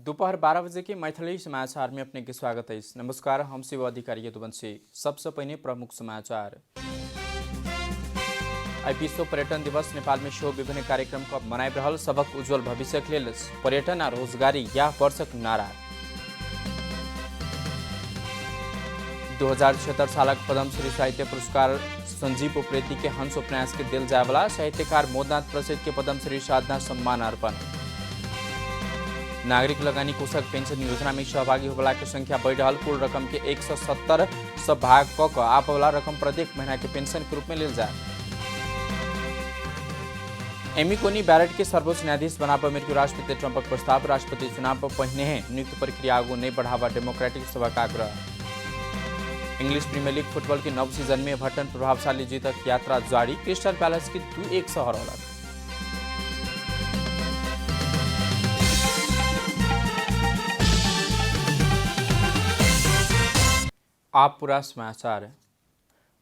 दोपहर 12 बजे के मैथिली समाचार में अपने के स्वागत है। नमस्कार, हम शिव अधिकारी यदुवंशी। सबसे पहले प्रमुख समाचार। आई विश्व पर्यटन दिवस नेपाल में शो विभिन्न कार्यक्रम को मनाई रहल। सबक उज्जवल भविष्य के लिए पर्यटन आ रोजगारी या वर्षक नारा। 2076 सालक पद्मश्री साहित्य पुरस्कार संजीव उप्रेती के हंस उपन्यास के दिल जायवाला साहित्यकार मोदनाथ प्रसिद्ध के पद्मश्री साधना सम्मान अर्पण। नागरिक लगानी कोषक पेंशन योजना में सहभागी होने की संख्या बढ़ रहा। कुल रकम के 170 सब भाग क आप वाला रकम प्रत्येक महीना के पेंशन के रूप में लेल जाए। एमी कोनी बैरेट के सर्वोच्च न्यायाधीश बनाव अमेरिकी राष्ट्रपति ट्रंप प्रस्ताव। राष्ट्रपति चुनाव पहिने नियुक्त प्रक्रिया आगू नहीं बढ़ावा डेमोक्रेटिक सभा का आग्रह। इंग्लिश प्रीमियर लीग फुटबॉल के नव सीजन में एवर्टन प्रभावशाली जीतक यात्रा जारी। क्रिस्टल पैलेस की 2-1 से हरौलक। आप पूरा समाचार।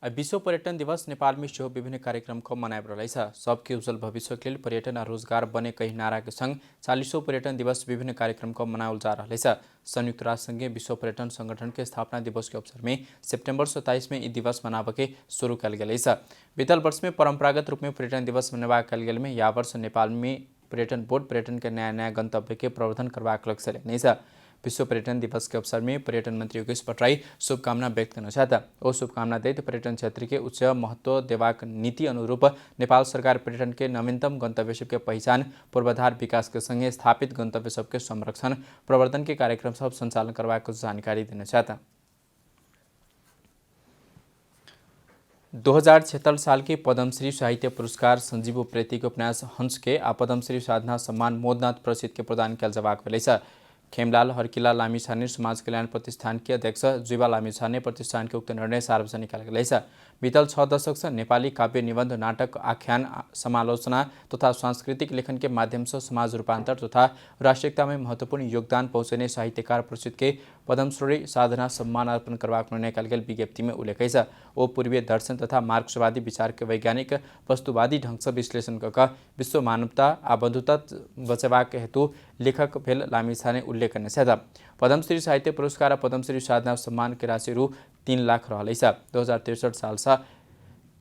विश्व पर्यटन दिवस नेपाल में शो विभिन्न कार्यक्रम को मनाए रहा। सबके उज्जवल भविष्य के लिए पर्यटन और रोजगार बने कई नारा के संग 40वां पर्यटन दिवस विभिन्न कार्यक्रम को मनाओल जा रहा है। संयुक्त राष्ट्र संघीय विश्व पर्यटन संगठन के स्थापना दिवस के अवसर में सितंबर 27 में यह दिवस मनावे के शुरू कल गए। बीतल वर्ष में परंपरागत रूप में पर्यटन दिवस मनावा कल गए में या वर्ष नेपाल में पर्यटन बोर्ड पर्यटन के नया गंतव्य के प्रवर्धन करवाक लक्ष्य लेने। विश्व पर्यटन दिवस के अवसर में पर्यटन मंत्री योगेश भट्टराई शुभकामना व्यक्त करना चाहता और शुभकामना देत पर्यटन क्षेत्र के उच्च महत्व देवाक नीति अनुरूप नेपाल सरकार पर्यटन के नवीनतम गंतव्य सब के पहचान पूर्वाधार विकास के संगे स्थापित गंतव्य सब के संरक्षण प्रवर्धन के कार्यक्रम सब संचालन करवाक जानकारी देना चाहता। 2076 साल के पद्मश्री साहित्य पुरस्कार संजीव उप्रेती के उपन्यास हंस के आ पद्मश्री साधना सम्मान मोदनाथ प्रसिद्ध के प्रदान किया जवाक भेल। खेमलाल हर्किला लामिछाने समाज कल्याण प्रतिष्ठान के अध्यक्ष जुवा लामिछाने प्रतिष्ठान के उक्त निर्णय सार्वजनिक गए। बीतल 6 दशक से नेपाली काव्य निबंध नाटक आख्यान समालोचना तथा सांस्कृतिक लेखन के माध्यम से समाज रूपांतर तथा राष्ट्रीयता में महत्वपूर्ण योगदान पहुँचने साहित्यकार प्रसिद्ध के पद्मश्री साधना सम्मान अर्पण करवाक निर्णय कल गेल विज्ञप्ति में उल्लेख है। वो पूर्वीय दर्शन तथा मार्क्सवादी विचार के वैज्ञानिक वस्तुवादी ढंग से विश्लेषण कर विश्व मानवता आ बंधुता बचवाक हेतु लेखक भेल लामिछाने उल्लेख करने से पद्मश्री साहित्य पुरस्कार पद्मश्री साधना सम्मान के राशि रु 3 लाख रहा। 2063 साल से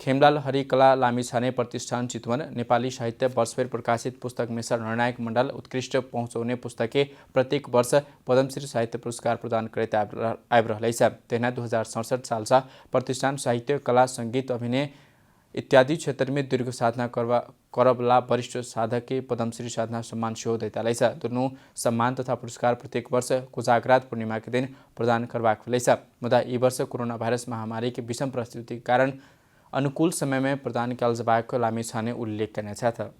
खेमलाल हरिकला लामिछाने प्रतिष्ठान चितवन नेपाली साहित्य वर्षभर प्रकाशित पुस्तक में निर्णायक मंडल उत्कृष्ट पहुँचाने पुस्तकें प्रत्येक वर्ष पद्मश्री साहित्य पुरस्कार प्रदान करते आबि रहा। तेना 2067 साल से प्रतिष्ठान साहित्य कला संगीत अभिनय इत्यादि क्षेत्र में दीर्घ साधना करबला वरिष्ठ साधक के पद्मश्री साधना सम्मान सेहो दैता। दोनों सम्मान तथा पुरस्कार प्रत्येक वर्ष कोजाग्रात पूर्णिमा के दिन प्रदान करवाक भेल। मुदा ई वर्ष कोरोना वायरस महामारी के विषम परिस्थिति के कारण अनुकूल समय में प्रदान किया जवाक लामिछाने उल्लेख करना चाहता।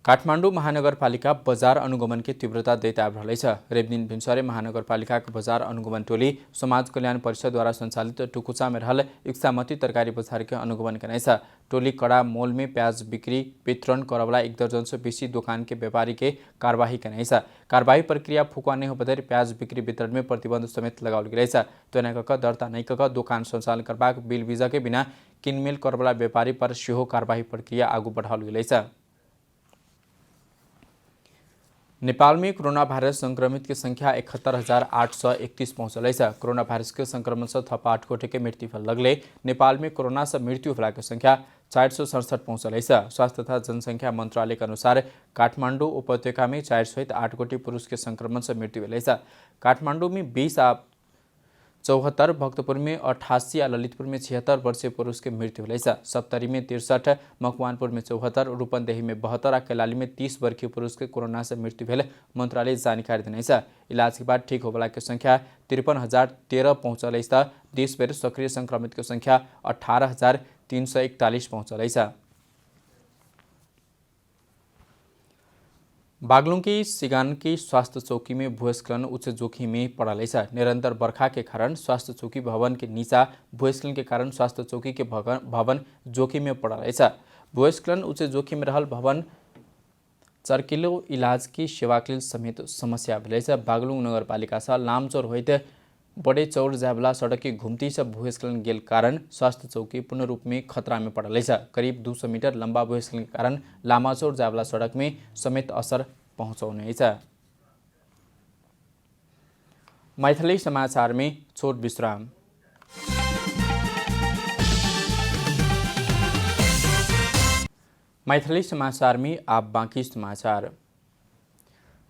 काठमाडौँ महानगरपालिका बजार अनुगमन के तीव्रता दैत आबि रहल अछि। रेवदिन भिनसरे महानगरपालिका के बजार अनुगमन टोली समाज कल्याण परिषद द्वारा संचालित टुकुचा में रहल इच्छामती तरकारी बजार के अनुगमन करने छ। टोली कड़ा मोल में प्याज बिक्री वितरण करवला 1 दर्जन से बेसी दुकान के व्यापारी के कार्यवाही करने छ। कार्यवाही प्रक्रिया फुकवा नहीं होबदर प्याज बिक्री वितरण में प्रतिबंध समेत लगाओल गेल छ। तेना कक दर्ता नहीं कक दुकान संचालन करबाक बिल वीजा के बिना किनमेल करवला व्यापारी पर सेहो कार्यवाही प्रक्रिया आगू बढ़ाओल गेल छ। नेपाल में कोरोना वायरस संक्रमित की संख्या 71,831 पहुँचल है। कोरोना वायरस के संक्रमण से थप 8 गोटे के मृत्यु भल लगले नेपाल में कोरोना से मृत्यु होला की संख्या 467 पहुँचल है। स्वास्थ्य तथा जनसंख्या मंत्रालय के अनुसार काठमाडौँ उपत्यका में 4 सहित 8 गोटे पुरुष के संक्रमण से मृत्यु भेल है। काठमाडौँ में 20 आ 74, भक्तपुर में 88 और ललितपुर में 76 वर्षीय पुरुष के मृत्यु भेल है। सप्तरी में 63, मकवानपुर में 74, रूपन्देही में 72 और कैलाली में 30 वर्षीय पुरुष के कोरोना से मृत्यु भेल मंत्रालय जानकारी देने है। इलाज के बाद ठीक होने की संख्या 53,013 पहुँचल है। देश भर सक्रिय संक्रमित की संख्या 18,341 पहुँचल है। बागलुङ की सिगान की स्वास्थ्य चौकी में भूस्खलन उच्च जोखिम में पड़ल है। निरंतर बरखा के कारण स्वास्थ्य चौकी भवन के नीचा भूस्खलन के कारण स्वास्थ्य चौकी के भवन जोखिम में पड़ल है। भूस्खलन उच्च जोखिम रहल भवन चर्किलो इलाज की सेवा के समेत समस्या भेल है। बागलुङ नगरपालिका से लामचोर होते बड़े चौर जावला सड़क की घुमती से भूस्खलन गेल कारण स्वास्थ्य चौकी पूर्ण रूप में खतरा में पड़ल है। करीब 200 मीटर लंबा भूस्खलन के कारण लामाचौर जावला सड़क में समेत असर पहुँचाउने छ। मैथिली समाचार में छोट विश्राम। मैथिली समाचार में आप बाँकी समाचार।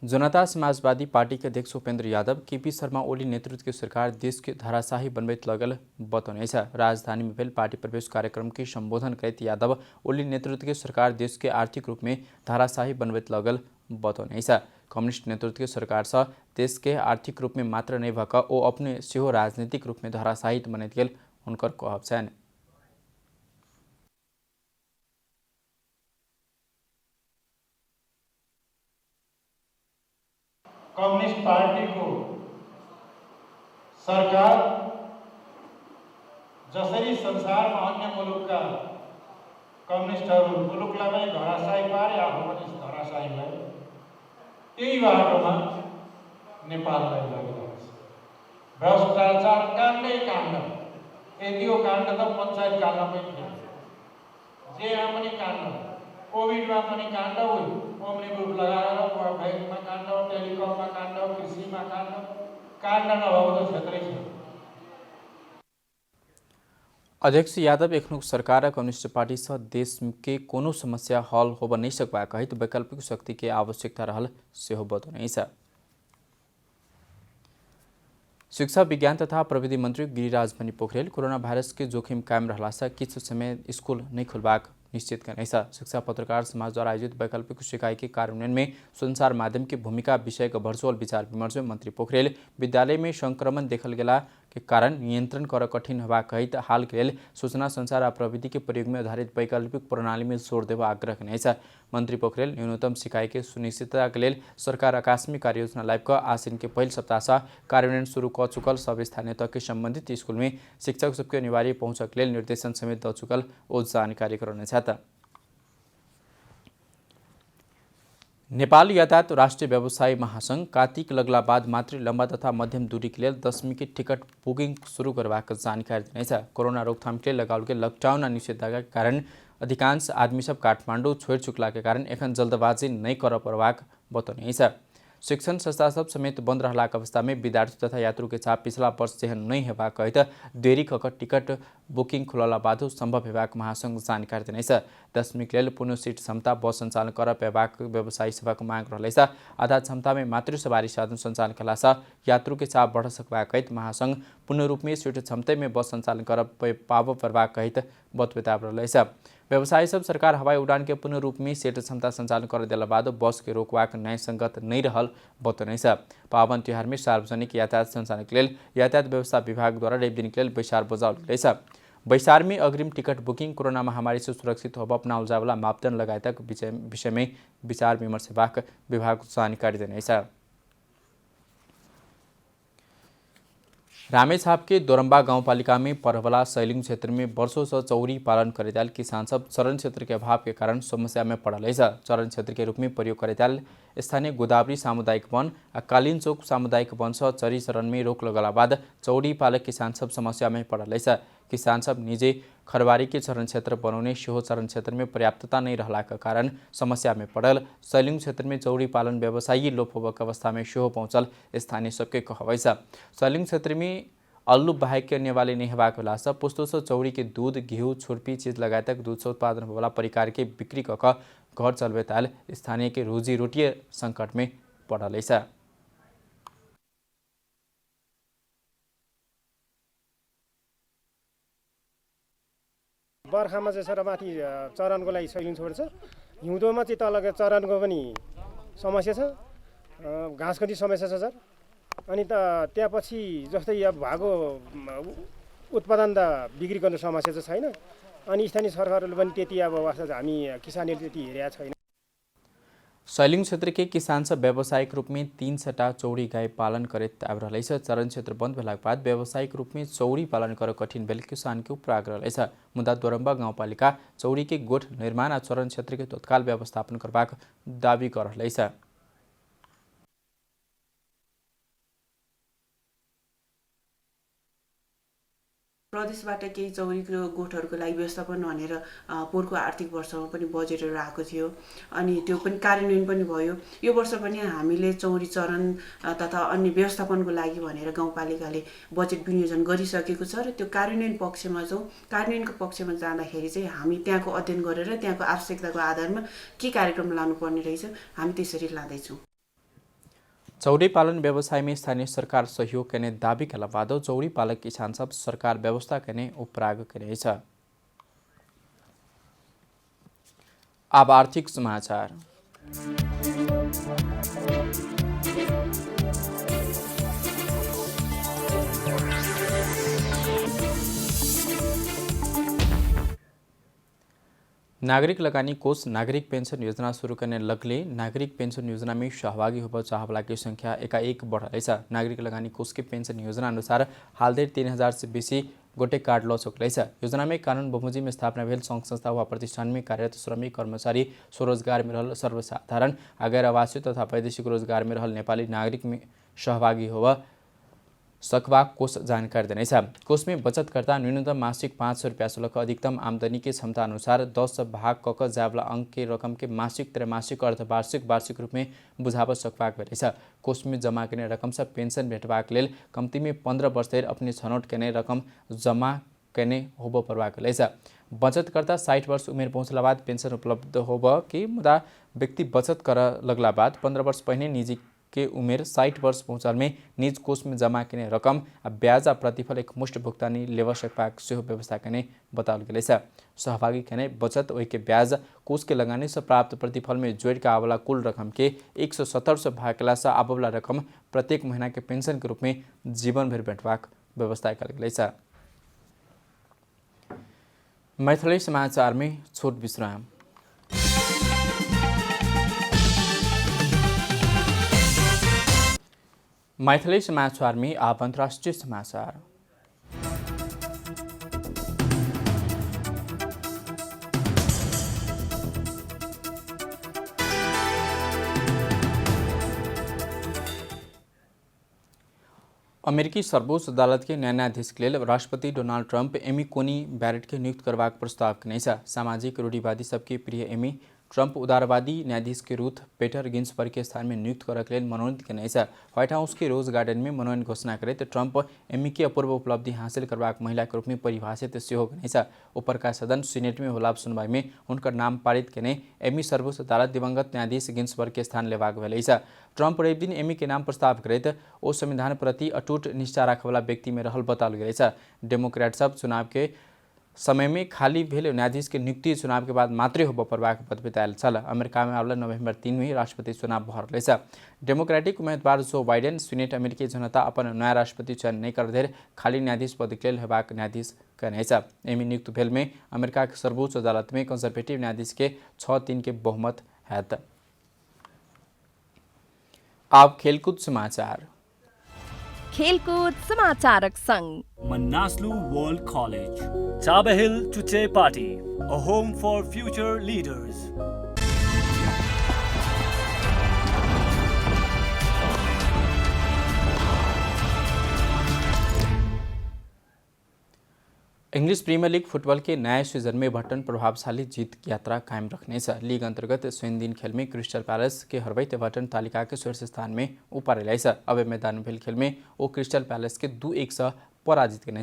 जनता समाजवादी पार्टी के अध्यक्ष उपेंद्र यादव केपी शर्मा ओली नेतृत्व की सरकार देश के धराशाही बनबैत लगल बतौने छ। राजधानी में भेल पार्टी प्रवेश कार्यक्रम के संबोधन करते यादव ओली नेतृत्व की सरकार देश के आर्थिक रूप में धराशाही बनबैत लगल बतौने छ। कम्युनिस्ट नेतृत्व की सरकार से देश के आर्थिक रूप में मात्र नहीं भक ओ अपने सेहो राजनीतिक रूप में धराशाही बनैत गेल हुनकर कहब छन्। कम्युनिस्ट पार्टी को सरकार जसरी संसार में अन्य मुलुक का कम्युनिस्टहरू मुलुकलाई धराशायी पारे आफू पनि धराशायी भयो त्यही बाटोमा नेपाललाई लगिरहेको छ। भ्रष्टाचार काण्डै काण्ड, यदि यो काण्ड त पञ्चायत कालमा पनि थियो, जेमा पनि काण्ड, कोभिडमा पनि काण्ड, ओम्नी ग्रुप लगाएर बैंकमा काण्ड, टेलिकममा काण्ड, कृषिमा काण्ड, काण्ड नभएको क्षेत्रै छ। अध्यक्ष यादव एखनुक सरकार और कम्युनिस्ट पार्टी से देश के कोनो समस्या हल होब नहीं सकवा कहित वैकल्पिक शक्ति के आवश्यकता रहल सेहो बतौने छ। शिक्षा विज्ञान तथा प्रविधि मंत्री गिरिराज मणि पोखरेल कोरोना भाइरस के जोखिम कायम रहला से किछु समय स्कूल नहीं खुलबाक निश्चित करने छ। शिक्षा पत्रकार समाज द्वारा आयोजित वैकल्पिक सिकाई के कार्यान्वयन में संचार माध्यम की भूमिका विषय का वर्चुअल विचार विमर्श में मंत्री पोखरेल विद्यालय में संक्रमण देखल गेला के कारण नियंत्रण कर कठिन हवा कहित हाल के लिए सूचना संचार और प्रविधि के प्रयोग में आधारित वैकल्पिक प्रणाली में जोड़ देवा आग्रह करने छ। मंत्री पोखरेल न्यूनतम सिकाई के सुनिश्चितता के लिए सरकार आकस्मिक कार्य योजना लाइव आसिन के पहिल सप्ताह से कार्यान्वयन शुरू क चुकल सब स्थानीय तक के संबंधित स्कूल में शिक्षक सबके अनिवार्य पहुँच के लिए निर्देशन समेत द चुकल ओ जानकारी कराने छ। नेपाल यातायात राष्ट्रिय व्यवसाय महासंघ कार्तिक लगला बाद मात्र लंबा तथा मध्यम दूरी के लिए 10वीं की टिकट बुकिंग शुरू करवाक जानकारी दिने छ। कोरोना रोकथाम के लिए लगाओल के लॉकडाउन और निषेधाज्ञा के कारण अधिकांश आदमी सब काठमाडौँ छोड़ चुकला के कारण एखन जल्दबाजी नहीं कर परवाक बतौने छ। शिक्षण संस्था सब समेत बंद रहलाक अवस्था में विद्यार्थी तथा यात्रु के चाप पिछला वर्ष जेहन नहीं हेबाक कहित देरी कक टिकट बुकिंग खुलला बाद संभव हेबाक महासंघ जानकारी दिने छ। 10वीं के लिए पूर्ण सीट क्षमता बस संचालन कर पेबाक व्यवसायी सभाको माग रहलै छ। आधा क्षमता में मातृ सवारी साधन संचालन कला से यात्रु के चाप बढ़ सकबाक कहित महासंघ पूर्ण रूप में सीट क्षमता में बस संचालन कर पाव परबाक कहित बतबेता रहलै छ। व्यवसायी सब सरकार हवाई उड़ान के पूर्ण रूप में सेट क्षमता संचालन कर देला बाद बस के रोकवाक न्याय संगत नहीं रहल बतौने छ। पावन त्योहार में सार्वजनिक यातायात संचालन के लिए यातायात व्यवस्था विभाग द्वारा रेप दिन के लिए बैसार बजाउल गेलै छ। बैसार में अग्रिम टिकट बुकिंग कोरोना महामारी से सुरक्षित होब अपनाउल जावला मापदंड लगायतक विषय में विचार विमर्श हेबाक विभाग जानकारी देने छ। रामेछाप के दोरम्बा गाउँपालिका में परवला सैलिङ क्षेत्र में वर्षों से चौरी पालन करेताल किसान सब चरण क्षेत्र के अभाव के कारण समस्या में पड़ल है। चरण क्षेत्र के रूप में प्रयोग करेताल स्थानीय गोदावरी सामुदायिक वन और कालीन चौक सामुदायिक वन से चरी चरण में रोक लगला बाद चौरी पालक किसान सब समस्या में पड़ल है। किसान सब निजे खरवारी के चरण क्षेत्र बनाउने सेहो चरण क्षेत्र में पर्याप्तता नहीं रहला के कारण समस्या में पड़ल सैलिङ क्षेत्र में चौरी पालन व्यवसायी लोप होबक अवस्था में सेहो पहुँचल स्थानीय सबके कहबै छ। सैलिङ क्षेत्र में अल्लू बाहेक अन्य वाले नहीं हेबाक होला से पुस्तो से चौरी के दूध घिउ छुर्पी चीज लगायतक दूध से उत्पादन होबला परिकार के बिक्री कक घर चलबेताल स्थानीय के रोजी रोटी संकट में पड़ल है। बर्खामा चाहिँ सर माथि चरनको लागि सैलिङ छोड्छ, हिउँदोमा चाहिँ तलको चरनको पनि समस्या छ, घाँसको समस्या छ सर। अनि त त्यसपछि जस्तै अब भागो उत्पादन त बिक्री गर्ने समस्या चाहिँ छैन। अनि स्थानीय सरकारहरूले पनि त्यति अब वास्ता हामी किसानहरूले त्यति हेरेका छैन। सैलिङ क्षेत्र के किसान सब व्यावसायिक रूप में 3 चौड़ी गाय पालन करत आबि रहलै छ। चरण क्षेत्र बंद भेलाक बाद व्यावसायिक रूप में चौड़ी पालन कर कठिन भेल किसान के उपराग रहलै छ। मुदा दोरम्बा गाउँपालिका चौड़ी के गोठ निर्माण आ चरण क्षेत्र के तत्काल व्यवस्थापन करबाक दावी कर रहलै छ। प्रदेशबाट केही चौरीको गोठहरूको लागि व्यवस्थापन भनेर पोहोरको आर्थिक वर्षमा पनि बजेटहरू आएको थियो अनि त्यो पनि कार्यान्वयन पनि भयो। यो वर्ष पनि हामीले चौरी चरण तथा अन्य व्यवस्थापनको लागि भनेर गाउँपालिकाले बजेट विनियोजन गरिसकेको छ र त्यो कार्यान्वयन पक्षमा जाउँ। कार्यान्वयनको पक्षमा जाँदाखेरि चाहिँ हामी त्यहाँको अध्ययन गरेर त्यहाँको आवश्यकताको आधारमा के कार्यक्रम लानुपर्ने रहेछ हामी त्यसरी लाँदैछौँ। चौरी पालन व्यवसाय में स्थानीय सरकार सहयोग करने दावी के बाद चौरी पालक किसान सब सरकार व्यवस्था करने उपराग करे। अब आर्थिक समाचार। नागरिक लगानी कोष नागरिक पेंशन योजना शुरू करने लगले नागरिक पेंशन योजना में सहभागी होने चाहवला की संख्या एकाएक बढ़। नागरिक लगानी कोष के पेंशन योजना अनुसार हाल देर 3000 से बेसी गोटे कार्ड लॉ चुकल। योजना में कानून बमोजिम में स्थापना भेल संघ संस्था व प्रतिष्ठान में कार्यरत श्रमिक कर्मचारी स्वरोजगार में रहल सर्वसाधारण गैर आवासीय तथा वैदेशिक रोजगार में रहल नेपाली नागरिक में सहभागी होवा सकवा कोष जानकारी देने। कोष में बचतकर्ता न्यूनतम मासिक 500 रुपया शुल्क अधिकतम आमदनी के क्षमता अनुसार 10 भाग कक जावला अंक के रकम के मासिक त्रैमासिक अर्धवार्षिक वार्षिक रूप में बुझाव सकवाक भेटै। कोष में जमा करने रकम से पेंशन भेटवाक लेल कम्ती में 15 वर्ष देर अपनी छनौट करने रकम जमा करने होब परवाक लेल। बचतकर्ता 60 वर्ष उमेर पहुँचला बाद पेंशन उपलब्ध होब कि मुदा व्यक्ति बचत कर लगला बाद 15 वर्ष पहले निजी के उमेर 60 वर्ष पहुँचल में निज कोष में जमा करने रकम ब्याज प्रतिफल एक मुष्ट भुगतानी लेव सकपाक सेहो व्यवस्था करने बताओल गए। सहभागी करने बचत वही के ब्याज कोष के लगाने से प्राप्त प्रतिफल में जोड़ का आवला कुल रकम के 170 से भागला से आवला रकम प्रत्येक महीना के पेंशन के रूप में जीवन भर बैठवाक व्यवस्था कल गए। मैथिली समाचार में छोट विश्राम। मैथिली समाचार में आप अंतर्राष्ट्रीय समाचार। अमेरिकी सर्वोच्च अदालत के नया न्यायाधीश के लिए राष्ट्रपति Donald Trump Amy Coney Barrett के नियुक्त करवाक प्रस्ताव कने। सामाजिक रूढ़िवादी सबके प्रिय एमी ट्रंप उदारवादी न्यायाधीश के रूथ पेटर गिन्सबर्ग के स्थान में नियुक्त करक लेल मनोनीत कने। व्हाइट हाउस के रोज गार्डन में मनोनयन घोषणा करे तो ट्रंप एमी की अपूर्व उपलब्धि हासिल करवाक महिला के रूप में परिभाषित सेहो कने। ऊपर का सदन सीनेट में होला सुनवाई में उनका नाम पारित कने एमी सर्वोच्च अदालत दिवंगत न्यायाधीश गिन्सबर्ग के स्थान लेवाक भेल। ट्रंप रवि दिन एमी के नाम प्रस्ताव करते ओ संविधान प्रति अटूट निष्ठा रखवाला व्यक्ति में रहल बताओल गए। डेमोक्रेट सब चुनाव के समय में खाली भेल न्यायाधीश के नियुक्ति चुनाव के बाद मात्रै हो परवाक पद बितायल छल। अमेरिका में आवला नवंबर 3 में राष्ट्रपति चुनाव भर रहे। डेमोक्रेटिक उम्मीदवार जो बाइडेन सीनेट अमेरिकी जनता अपन नया राष्ट्रपति चयन नहीं कर देर खाली न्यायाधीश पद के लिए हेबाक न्यायाधीश कहने। एमी नियुक्त भेल में अमेरिका के सर्वोच्च अदालत में कंजर्वेटिव न्यायाधीश के 6-3 के बहुमत है। अब खेलकूद समाचार। खेलकूद समाचारक संग Manaslu World College, Tabahil Tuche Party, a home for future leaders. English Premier League football के नए सीजन में बटन प्रभावशाली जीत की यात्रा कायम रखने से लीग अंतर्गत स्वयं दिन खेल में क्रिस्टल पैलेस के हरवैत बटन तालिका के शीर्ष स्थान में ऊपर रहे। अब मैदान भेल खेल में वो क्रिस्टल पैलेस के 2-1 से पराजित करने।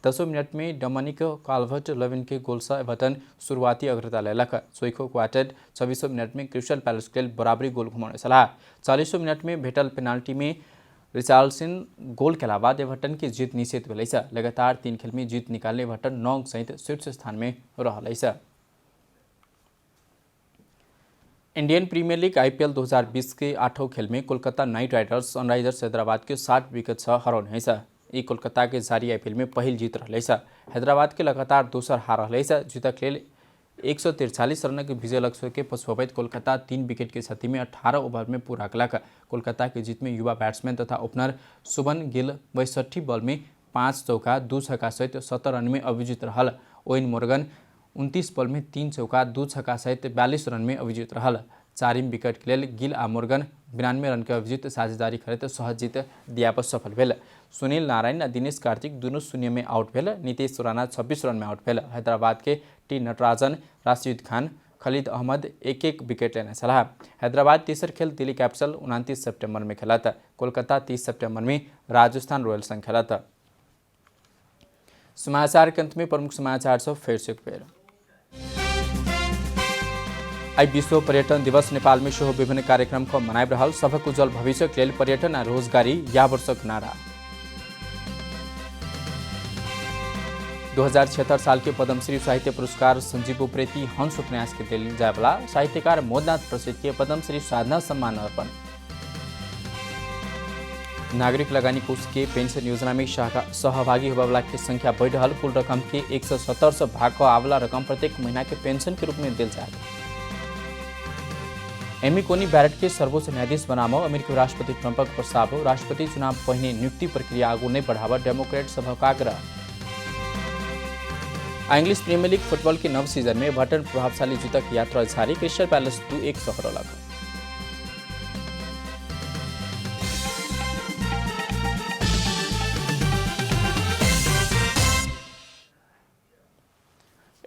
10 मिनट में डोमिनिक काल्वर्ट लविन के गोल से एवर्टन शुरुआती अग्रता लेलक। सोइको क्वार्टेड 26 मिनट में क्रिस्टल पैलेस के बराबरी गोल घुमाने सलाह। 40 मिनट में भेटल पेनाल्टी में रिचार्डसन गोल के बाद एवर्टन की जीत निश्चित भेल। लगातार 3 खेल में जीत निकालने एवर्टन 9 अंक सहित शीर्ष स्थान में रहल। इंडियन प्रीमियर लीग IPL 2020 के 8वें खेल में Kolkata night Riders Sunrisers Hyderabad के 60 विकेट से हरौने। ये कोलकाता के जारी IPL में पहल जीत रहे। हैदराबाद के लगातार दोसर हार रहे। जीतक लेल 143 रन के विजय लक्ष्य के पछुआबैत कोलकाता 3 विकेट की क्षति में 18 ओवर में पूरा कलक। कोलकाता की जीत में युवा बैट्समैन तथा ओपनर शुभन गिल 62 बॉल में 5 चौका 2 छक्का सहित 70 रन में अविजित रहल। ओवेन मोर्गन 29 बॉल में 3 चौका 2 छक्का सहित 42 रन में अविजित रहल। 4 विकेट के लिए गिल आ मोर्गन 92 रन के अभिजित साझेदारी खरीद सहज जीत दिया पर सफल भेल। सुनील नारायण और दिनेश कार्तिक दोनों शून्य में आउट भेल। नीतीश राणा 26 रन में आउट भेल। हैदराबाद के टी नटराजन, राशिद खान, खलीद अहमद एक एक विकेट लेने सलाह। हैदराबाद तेसर खेल दिल्ली कैपिटल 29 सितंबर में खेलत। कोलकाता 30 सितंबर में राजस्थान रॉयल्स संग खेलत। समाचार के अंत में प्रमुख समाचार सब फिर से एक बेर। आई विश्व पर्यटन दिवस नेपाल में सेहो विभिन्न कार्यक्रम को मनाइब रहल। सबक उज्जवल भविष्य के लिए पर्यटन आ रोजगारी या वर्षक नारा। 2076 साल के पद्मश्री साहित्य पुरस्कार संजीव उप्रेती हंस उपन्यास के दिल जायवाला साहित्यकार मोदनाथ प्रसिद्ध के पद्मश्री साधना सम्मान अर्पण। नागरिक लगानी कोष के पेंशन योजना में सहभागी होने वाला की संख्या बढ़ रहा। कुल रकम के 170 से भाग को आवला रकम प्रत्येक महीना के पेंशन के रूप में दिल जाए। एमी कोनी बैरेट के सर्वोच्च न्यायाधीश बनामो अमेरिकी राष्ट्रपति ट्रंप का प्रस्ताव। राष्ट्रपति चुनाव पहिने नियुक्ति प्रक्रिया आगू नहीं बढ़ावा डेमोक्रेट सभा का आग्रह। इंग्लिश प्रीमियर लीग फुटबॉल के नव सीजन में एवर्टन प्रभावशाली जीतक यात्रा जारी। Crystal palace 2-1 सहरलक।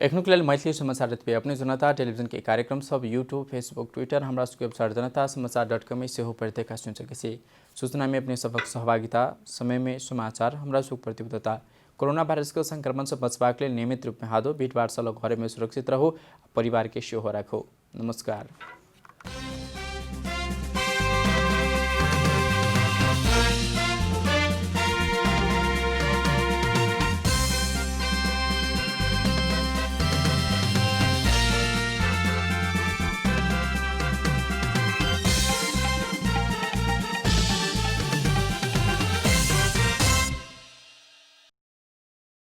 एखनुक लेल मैथिली समाचार पे अपने जनता टेलीविजन के कार्यक्रम सब यूट्यूब, फेसबुक, ट्विटर हमरा सबके वेबसाइट जनता-समाचार.com में सेहो पढ़ते का सुन सके छी। सूचना में अपने सबक सहभागिता, समय में समाचार हमरा सब प्रतिबद्धता। कोरोना वायरस के संक्रमण से बचबाक लेल नियमित रूप में हाथों भीड़ भाड़ से घर में सुरक्षित रहो, परिवार के सेहो राखो। नमस्कार।